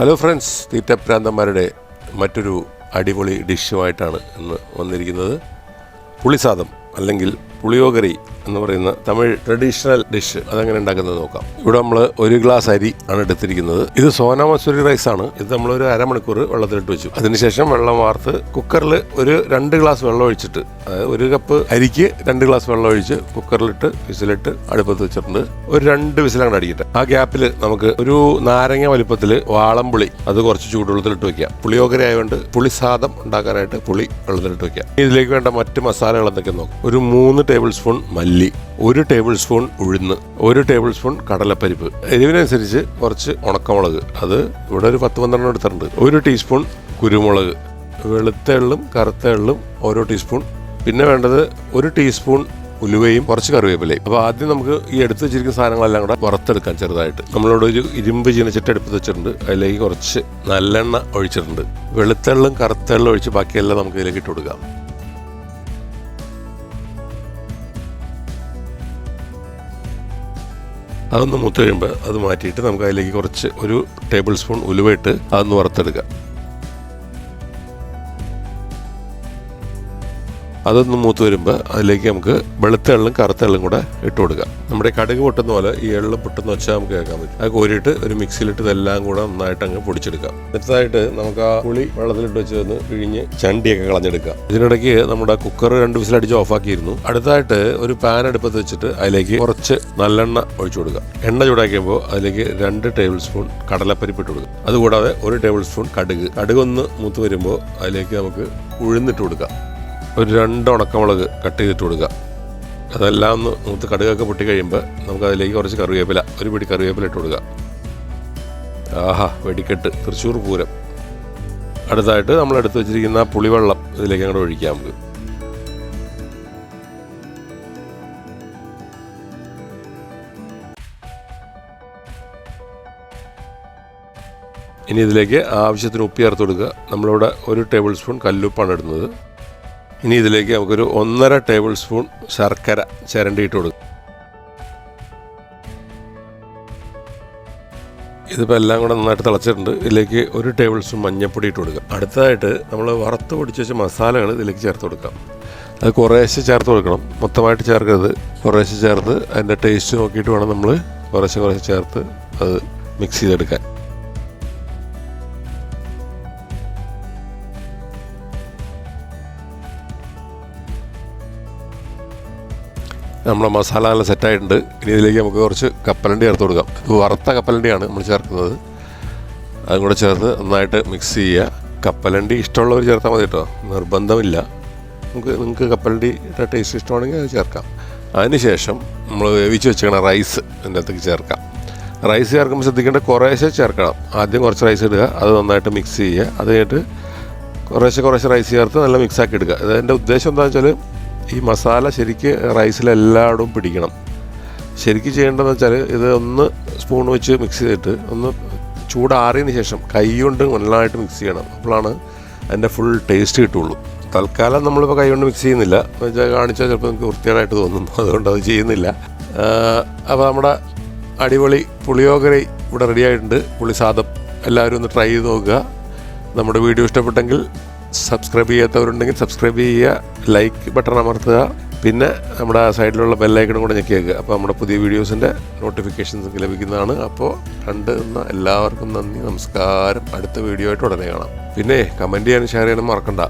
Hello friends, തീറ്റപ്രാന്തന്മാരുടെ മറ്റൊരു അടിപൊളി ഡിഷുമായിട്ടാണ് ഇന്ന് വന്നിരിക്കുന്നത്. പുളിസാദം അല്ലെങ്കിൽ പുളിയോഗറി എന്ന് പറയുന്ന തമിഴ് ട്രഡീഷണൽ ഡിഷ്. അതെങ്ങനെ ഉണ്ടാക്കുന്നത് നോക്കാം. ഇവിടെ നമ്മൾ 1 ഗ്ലാസ് അരി ആണ് എടുത്തിരിക്കുന്നത്. ഇത് സോന മസൂരി റൈസ് ആണ്. ഇത് നമ്മളൊരു അരമണിക്കൂർ വെള്ളത്തിലിട്ട് വെച്ചു. അതിനുശേഷം വെള്ളം വാർത്ത് കുക്കറിൽ ഒരു 2 ഗ്ലാസ് വെള്ളം ഒഴിച്ചിട്ട്, അതായത് 1 കപ്പ് അരിക്ക് 2 ഗ്ലാസ് വെള്ളം ഒഴിച്ച് കുക്കറിലിട്ട് വിസിലിട്ട് അടുപ്പത്ത് വെച്ചിട്ടുണ്ട്. ഒരു 2 വിസിലങ്ങോട്ട് അടിക്കട്ടെ. ആ ഗ്യാപ്പിൽ നമുക്ക് ഒരു നാരങ്ങ വലിപ്പത്തിൽ വാളംപുളി അത് കുറച്ച് ചൂടുവെള്ളത്തിലിട്ട് വെക്കാം. പുളിയോഗരി ആയതുകൊണ്ട് പുളിസാദം ഉണ്ടാക്കാനായിട്ട് പുളി വെള്ളത്തിലിട്ട് വെക്കാം. ഇതിലേക്ക് വേണ്ട മറ്റ് മസാലകൾ എന്തൊക്കെ നോക്കാം. ഒരു 3 ടേബിൾ സ്പൂൺ മല്ലി, 1 ടേബിൾ സ്പൂൺ ഉഴുന്ന്, 1 ടേബിൾ സ്പൂൺ കടലപ്പരിപ്പ്, എരിവിനനുസരിച്ച് കുറച്ച് ഉണക്കമുളക്, അത് ഇവിടെ ഒരു 10-12 എടുത്തിട്ടുണ്ട്, 1 ടീസ്പൂൺ കുരുമുളക്, വെളുത്ത എള്ളും കറുത്ത എള്ളും ഓരോ ടീസ്പൂൺ, പിന്നെ വേണ്ടത് 1 ടീസ്പൂൺ ഉലുവയും കുറച്ച് കറിവേപ്പിലയും. അപ്പോൾ ആദ്യം നമുക്ക് ഈ എടുത്ത് വെച്ചിരിക്കുന്ന സാധനങ്ങളെല്ലാം കൂടെ വറുത്തെടുക്കാം ചെറുതായിട്ട്. നമ്മളിവിടെ ഒരു ഇരുമ്പ് ചീനച്ചിട്ട് എടുത്ത് വെച്ചിട്ടുണ്ട്. അതിലേക്ക് കുറച്ച് നല്ലെണ്ണ ഒഴിച്ചിട്ടുണ്ട്. വെളുത്തെള്ളും കറുത്തെള്ളും ഒഴിച്ച് ബാക്കിയെല്ലാം നമുക്ക് ഇതിലേക്ക് ഇട്ട് കൊടുക്കാം. അതൊന്ന് മൂത്ത് കഴിയുമ്പോൾ അത് മാറ്റിയിട്ട് നമുക്ക് അതിലേക്ക് കുറച്ച് 1 ടേബിൾ സ്പൂൺ ഉലുവ ഇട്ട് അതൊന്ന് വറുത്തെടുക്കാം. അതൊന്ന് മൂത്ത് വരുമ്പോൾ അതിലേക്ക് നമുക്ക് വെളുത്ത എള്ളും കറുത്ത എള്ളും കൂടെ ഇട്ട് കൊടുക്കാം. നമ്മുടെ കടുക് പൊട്ടുന്ന പോലെ ഈ എള്ളും പൊട്ടുന്ന വെച്ചാൽ നമുക്ക് കേൾക്കാൻ പറ്റും. അത് കോരിയിട്ട് ഒരു മിക്സിയിലിട്ട് ഇതെല്ലാം കൂടെ നന്നായിട്ട് അങ്ങ് പൊടിച്ചെടുക്കാം. അടുത്തതായിട്ട് നമുക്ക് ആ പുളി വെള്ളത്തിലിട്ട് വെച്ച് പിഴിഞ്ഞ് ചണ്ടിയൊക്കെ കളഞ്ഞെടുക്കാം. ഇതിനിടയ്ക്ക് നമ്മുടെ കുക്കർ 2 വിസിലടിച്ച് ഓഫാക്കിയിരുന്നു. അടുത്തായിട്ട് ഒരു പാൻ അടുപ്പത്ത് വെച്ചിട്ട് അതിലേക്ക് കുറച്ച് നല്ലെണ്ണ ഒഴിച്ചു കൊടുക്കാം. എണ്ണ ചൂടാക്കിയപ്പോൾ അതിലേക്ക് 2 ടേബിൾ സ്പൂൺ കടലപ്പരിപ്പ് ഇട്ട് കൊടുക്കാം. അതുകൂടാതെ 1 ടേബിൾ സ്പൂൺ കടുക് ഒന്ന് മൂത്ത് വരുമ്പോൾ അതിലേക്ക് നമുക്ക് ഉഴുന്നിട്ട് കൊടുക്കാം. ഒരു 2 ഉണക്കമുളക് കട്ട് ചെയ്തിട്ട് കൊടുക്കുക. അതെല്ലാം ഒന്ന് മൂത്ത് കടുകൊക്കെ പൊട്ടി കഴിയുമ്പോൾ നമുക്ക് അതിലേക്ക് കുറച്ച് കറിവേപ്പില, 1 പിടി കറിവേപ്പില ഇട്ട് കൊടുക്കുക. ആഹാ, വെടിക്കെട്ട്, തൃശ്ശൂർ പൂരം. അടുത്തായിട്ട് നമ്മൾ എടുത്ത് വെച്ചിരിക്കുന്ന പുളിവെള്ളം ഇതിലേക്ക് അങ്ങോട്ട് ഒഴിക്കാം. നമുക്ക് ഇനി ഇതിലേക്ക് ആവശ്യത്തിന് ഉപ്പ് ചേർത്ത് കൊടുക്കുക. നമ്മളിവിടെ 1 ടേബിൾ സ്പൂൺ കല്ലുപ്പാണ് ഇടുന്നത്. ഇനി ഇതിലേക്ക് നമുക്കൊരു 1.5 ടേബിൾ സ്പൂൺ ശർക്കര ചിരണ്ടിയിട്ട് കൊടുക്കും. ഇതിപ്പോൾ എല്ലാം കൂടെ നന്നായിട്ട് തിളച്ചിട്ടുണ്ട്. ഇതിലേക്ക് 1 ടേബിൾ സ്പൂൺ മഞ്ഞൾപ്പൊടി ഇട്ട് കൊടുക്കുക. അടുത്തതായിട്ട് നമ്മൾ വറുത്ത് പൊടിച്ച് വെച്ച മസാലകൾ ഇതിലേക്ക് ചേർത്ത് കൊടുക്കാം. അത് കുറേശ്ശെ ചേർത്ത് കൊടുക്കണം, മൊത്തമായിട്ട് ചേർക്കരുത്. കുറേശ്ശെ ചേർത്ത് അതിൻ്റെ ടേസ്റ്റ് നോക്കിയിട്ട് വേണം നമ്മൾ കുറേശ്ശെ ചേർത്ത് അത് മിക്സ് ചെയ്തെടുക്കാൻ. നമ്മുടെ മസാല നല്ല സെറ്റായിട്ടുണ്ട്. ഇനി ഇതിലേക്ക് നമുക്ക് കുറച്ച് കപ്പലണ്ടി ചേർത്ത് കൊടുക്കാം. ഇത് വറുത്ത കപ്പലണ്ടിയാണ് നമ്മൾ ചേർക്കുന്നത്. അതും കൂടെ ചേർത്ത് നന്നായിട്ട് മിക്സ് ചെയ്യുക. കപ്പലണ്ടി ഇഷ്ടമുള്ളവർ ചേർത്താൽ മതി കേട്ടോ, നിർബന്ധമില്ല. നിങ്ങൾക്ക് കപ്പലണ്ടിയുടെ ടേസ്റ്റ് ഇഷ്ടമാണെങ്കിൽ അത് ചേർക്കാം. അതിനുശേഷം നമ്മൾ വേവിച്ച് വെച്ചിരിക്കണ റൈസ് ഇതിൻ്റെ അകത്തേക്ക് ചേർക്കാം. റൈസ് ചേർക്കുമ്പോൾ ശ്രദ്ധിക്കേണ്ട, കുറേശ്ശെ ചേർക്കണം. ആദ്യം കുറച്ച് റൈസ് ഇടുക, അത് നന്നായിട്ട് മിക്സ് ചെയ്യുക. അത് കഴിഞ്ഞിട്ട് കുറേശ്ശെ റൈസ് ചേർത്ത് നല്ല മിക്സാക്കി എടുക്കുക. അതിൻ്റെ ഉദ്ദേശം എന്താണെന്ന് വെച്ചാൽ ഈ മസാല ശരിക്ക് റൈസിലെല്ലായിടും പിടിക്കണം. ശരിക്ക് ചെയ്യേണ്ടതെന്ന് വെച്ചാൽ ഇത് ഒന്ന് സ്പൂൺ വെച്ച് മിക്സ് ചെയ്തിട്ട് ഒന്ന് ചൂടാറിയതിന് ശേഷം കൈ കൊണ്ട് നന്നായിട്ട് മിക്സ് ചെയ്യണം. അപ്പോഴാണ് അതിൻ്റെ ഫുൾ ടേസ്റ്റ് കിട്ടുള്ളൂ. തൽക്കാലം നമ്മളിപ്പോൾ കൈ കൊണ്ട് മിക്സ് ചെയ്യുന്നില്ല. എന്ന് വെച്ചാൽ കാണിച്ചാൽ ചിലപ്പോൾ നമുക്ക് വൃത്തികേടായിട്ട് തോന്നും, അതുകൊണ്ട് അത് ചെയ്യുന്നില്ല. അപ്പോൾ നമ്മുടെ അടിപൊളി പുളിയോഗറി ഇവിടെ റെഡി ആയിട്ടുണ്ട്. പുളിസാദം എല്ലാവരും ഒന്ന് ട്രൈ ചെയ്ത് നോക്കുക. നമ്മുടെ വീഡിയോ ഇഷ്ടപ്പെട്ടെങ്കിൽ സബ്സ്ക്രൈബ് ചെയ്യാത്തവരുണ്ടെങ്കിൽ സബ്സ്ക്രൈബ് ചെയ്യുക, ലൈക്ക് ബട്ടൺ അമർത്തുക, പിന്നെ നമ്മുടെ സൈഡിലുള്ള ബെല്ലൈക്കണും കൂടെ ഞെക്കി വെക്കുക. അപ്പോൾ നമ്മുടെ പുതിയ വീഡിയോസിൻ്റെ നോട്ടിഫിക്കേഷൻസ് ലഭിക്കുന്നതാണ്. അപ്പോൾ കണ്ടുന്ന എല്ലാവർക്കും നന്ദി, നമസ്കാരം. അടുത്ത വീഡിയോ ആയിട്ട് ഉടനെ കാണാം. പിന്നെ കമൻറ്റ് ചെയ്യാനും ഷെയർ ചെയ്യാനും മറക്കണ്ട.